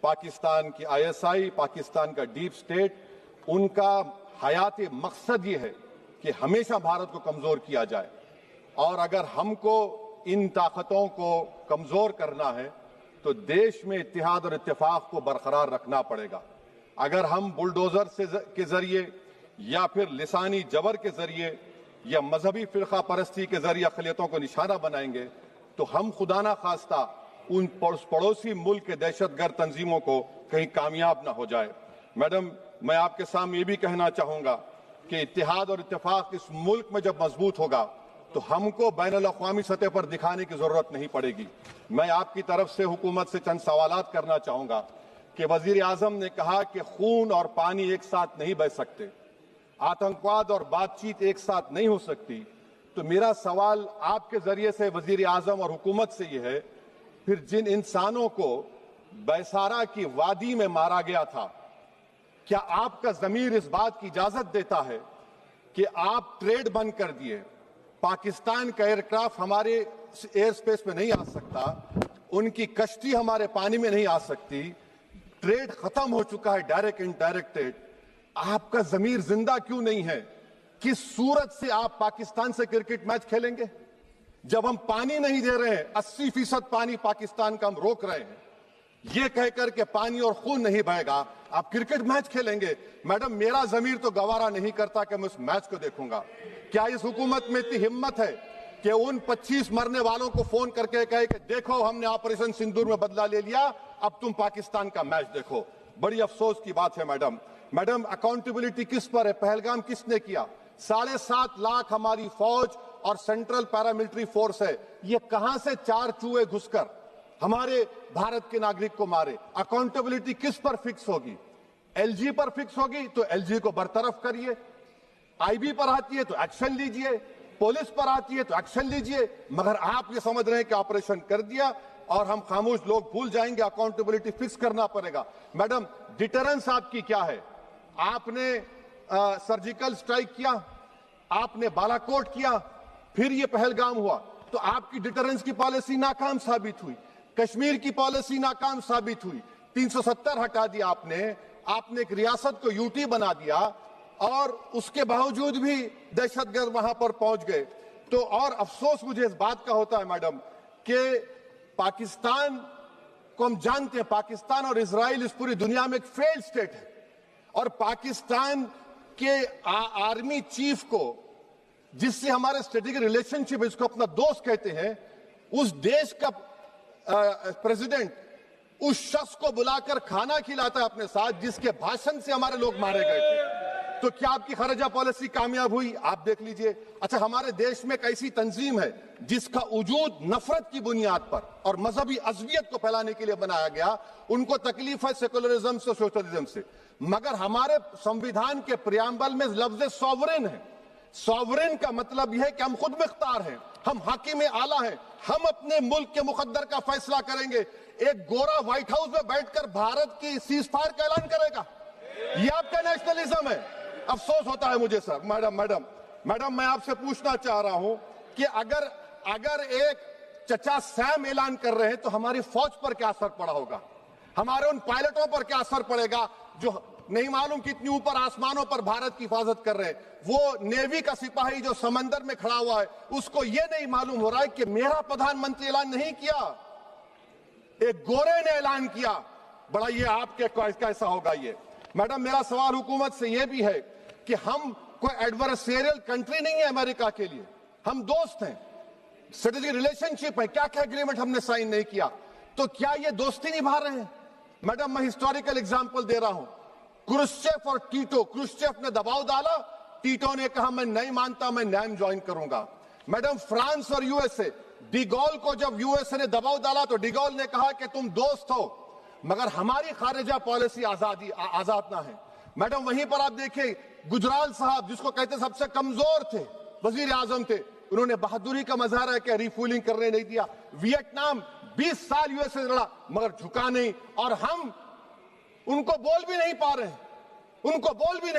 पाकिस्तान की ISI, पाकिस्तान का deep state, उनका हयाती मकसद ये है कि हमेशा भारत को कमजोर किया जाए। और अगर हमको इन ताकतों को कमजोर करना है तो देश में इत्तेहाद और इत्तेफाक को बरकरार रखना पड़ेगा। अगर हम बुलडोजर के जरिए या फिर लिसानी जबर के जरिए या मजहबी फिरका परस्ती के जरिए अक़लियतों को निशाना बनाएंगे तो हम खुदा ना खास्ता उन पड़ोसी मुल्क के दहशतगर्द तंजीमों को कहीं कामयाब ना हो जाए। मैडम, मैं आपके सामने ये भी कहना चाहूंगा कि इत्तेहाद और इत्तेफाक इस मुल्क में जब मजबूत होगा तो हमको बैनुल-अक़वामी सतह पर दिखाने की जरूरत नहीं पड़ेगी। मैं आपकी तरफ से हुकूमत से चंद सवालात करना चाहूंगा कि वजीर आजम ने कहा कि खून और पानी एक साथ नहीं बह सकते, आतंकवाद और बातचीत एक साथ नहीं हो सकती। तो मेरा सवाल आपके जरिए से वजीर आजम और हुकूमत से यह है, फिर जिन इंसानों को बैसारा की वादी में मारा गया था, क्या आपका ज़मीर इस बात की इजाजत देता है कि आप ट्रेड बंद कर दिए, पाकिस्तान का एयरक्राफ्ट हमारे एयर स्पेस में नहीं आ सकता, उनकी कश्ती हमारे पानी में नहीं आ सकती, ट्रेड खत्म हो चुका है डायरेक्ट इनडायरेक्टेड, आपका ज़मीर जिंदा क्यों नहीं है? किस सूरत से आप पाकिस्तान से क्रिकेट मैच खेलेंगे जब हम पानी नहीं दे रहे हैं? 80% पानी पाकिस्तान का हम रोक रहे हैं, ये कहकर के पानी और खून नहीं बहेगा, आप क्रिकेट मैच खेलेंगे? मैडम, मेरा ज़मीर तो गवारा नहीं करता कि मैं उस मैच को देखूंगा। क्या इस हुकूमत में इतनी हिम्मत है कि उन 25 मरने वालों को फोन करके कहे कि देखो हमने ऑपरेशन सिंदूर में बदला ले लिया, अब तुम पाकिस्तान का मैच देखो? बड़ी अफसोस की बात है मैडम, अकाउंटेबिलिटी किस पर है? पहलगाम किसने किया? 7.5 लाख हमारी फौज और सेंट्रल पैरामिलिट्री फोर्स है, ये कहां से 4 चूहे घुसकर हमारे भारत के नागरिक को मारे? अकाउंटेबिलिटी किस पर फिक्स होगी? LG पर फिक्स होगी तो LG को बरतरफ करिए, IB पर आती है तो एक्शन लीजिए, पुलिस पर आती है तो एक्शन लीजिए, मगर आप ये समझ रहे हैं कि ऑपरेशन कर दिया और हम खामोश लोग भूल जाएंगे। अकाउंटेबिलिटी फिक्स करना पड़ेगा। मैडम, डिटरेंस आपकी क्या है? आपने सर्जिकल स्ट्राइक किया, आपने बालाकोट किया, फिर ये पहलगाम हुआ, तो आपकी डिटरेंस की पॉलिसी नाकाम साबित हुई, कश्मीर की पॉलिसी नाकाम साबित हुई, 370 हटा दिया आपने एक रियासत को यूटी बना दिया और उसके बावजूद भी दहशतगर्द वहां पर पहुंच गए। तो और अफसोस मुझे इस बात का होता है मैडम कि पाकिस्तान को हम जानते हैं, पाकिस्तान और इजराइल इस पूरी दुनिया में एक फेल्ड स्टेट है और पाकिस्तान के आर्मी चीफ को, जिससे हमारे स्ट्रेटेजिक रिलेशनशिप, इसको अपना दोस्त कहते हैं, उस देश का प्रेसिडेंट उस शख्स को बुलाकर खाना खिलाता है अपने साथ जिसके भाषण से हमारे लोग मारे गए थे। तो क्या आपकी खर्जा पॉलिसी कामयाब हुई? आप देख लीजिए। अच्छा, हमारे देश में एक ऐसी तंजीम है जिसका वजूद नफरत की बुनियाद पर और मजहबी अज़वियत को फैलाने के लिए बनाया गया, उनको तकलीफ है सेकुलरिज्म से, सोशलिज्म से, मगर हमारे संविधान के प्रियम्बल में लफ्ज सॉवरेन है। सॉवरेन का मतलब यह है कि हम खुद मुख्तार हैं, हम हाकिम आला हैं, हम अपने मुल्क के मुकद्दर का फैसला करेंगे। एक गोरा व्हाइट हाउस में बैठकर भारत की सीज फायर का ऐलान करेगा? यह आपका नेशनलिज्म है? अफसोस होता है मुझे सर। मैडम, मैं आपसे पूछना चाह रहा हूं कि अगर एक चचा सैम ऐलान कर रहे हैं तो हमारी फौज पर क्या असर पड़ा होगा? हमारे उन पायलटों पर क्या असर पड़ेगा जो नहीं मालूम कितनी ऊपर आसमानों पर भारत की हिफाजत कर रहे हैं? वो नेवी का सिपाही जो समंदर में खड़ा हुआ है, उसको ये नहीं मालूम हो रहा है कि मेरा प्रधानमंत्री ऐलान नहीं किया, एक गोरे ने ऐलान किया। बड़ा ये आपके कैसा होगा ये? मैडम, मेरा सवाल हुकूमत से यह भी है कि हम कोई एडवर्सेरियल कंट्री नहीं है अमेरिका के लिए, हम दोस्त हैं, स्ट्रेटेजिक रिलेशनशिप है, क्या क्या एग्रीमेंट हमने साइन नहीं किया, तो क्या ये दोस्ती निभा रहे हैं? मैडम, मैं हिस्टोरिकल एग्जांपल दे रहा हूं, क्रुश्चेव और टीटो। क्रुश्चेव ने दबाव डाला, टीटो ने कहा मैं नहीं मानता, मैं नैम ज्वाइन करूंगा। मैडम, फ्रांस और यूएसए, डिगोल को जब यूएसए ने दबाव डाला तो डिगोल ने कहा कि तुम दोस्त हो मगर हमारी खारिजा पॉलिसी आजाद ना है। मैडम, वहीं पर आप देखिए गुजराल साहब, जिसको कहते सबसे कमजोर थे, वजीर आजम थे, उन्होंने बहादुरी का मजारा किया, रिफूलिंग करने नहीं दिया। वियतनाम 20 साल यूएसए से लड़ा मगर झुका नहीं, और हम उनको बोल भी नहीं पा रहे हैं, उनको बोल भी नहीं